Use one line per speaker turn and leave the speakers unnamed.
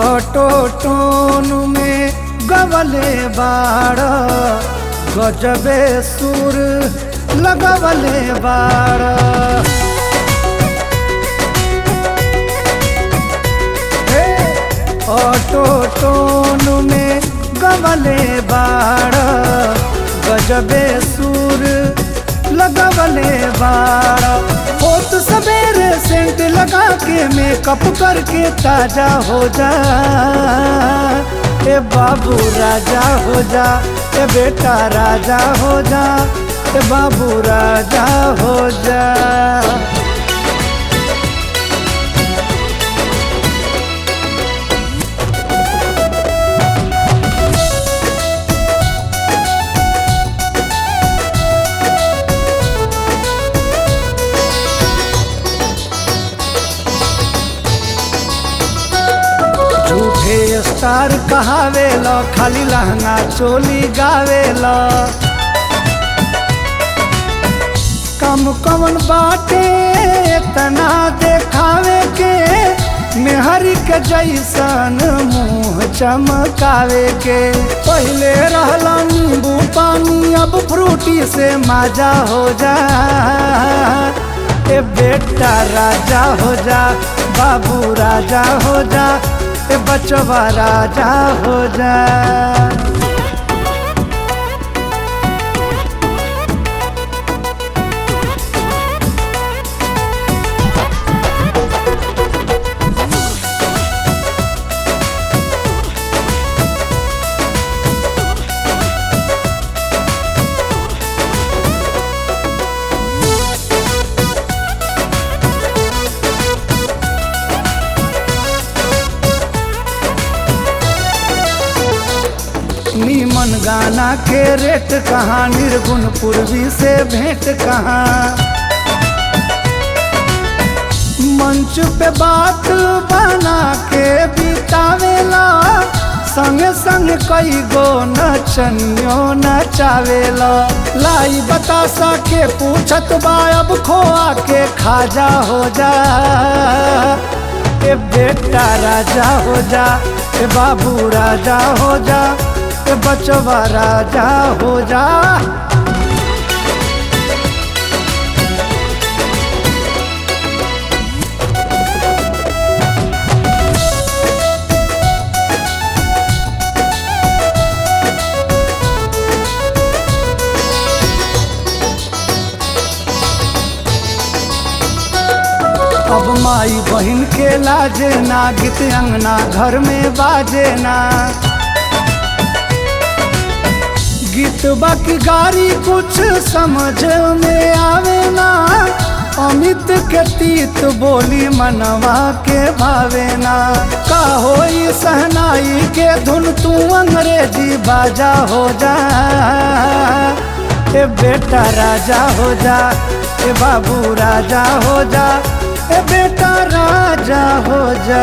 Auto टोन में गवले बाड़ गजबे सुर लगवले बाड़। ऑटो टोन में गवले बाड़ गजबे सुर लगवले बाड़। होत सवेरे सेंट लगा के मेकअप करके ताजा हो जा। ए बाबू राजा हो जा, ए बेटा राजा हो जा, ए बाबू राजा हो जा। झूठे स्टार कहावेला, खाली लहंगा चोली गावेला। कम कमन बाटे तना देखावे के, मेहरी के जैसन मुँह चमकावे के। पहले रहला नींबू पानी, अब फ्रूटी से माजा हो जा। ए बेटा राजा हो जा, बाबू राजा हो जा, ए बचवा राजा हो जा। नीमन गाना के रेट कहाँ, निर्गुण पूर्वी से भेंट कहाँ। मंच पे बात बना के बितावेला, संग संग कई गो नचनियो नचावेला। लाई बतासा के पूछत बा, अब खोआ के खाजा हो जा। ए बेटा राजा हो जा, ए बाबू राजा हो जा, ए बचवा राजा हो जा। अब माई बहन के लाजे ना, गीत अंगना घर में बाजे ना। गीत बाकी गारी कुछ समझ में आवे ना। अमित के तीत बोली मनवा के भावे ना। का होई सहनाई के धुन, तू अंग्रेजी बाजा हो जा। ए बेटा राजा हो जा, ए बाबू राजा हो जा, ए बेटा राजा हो जा।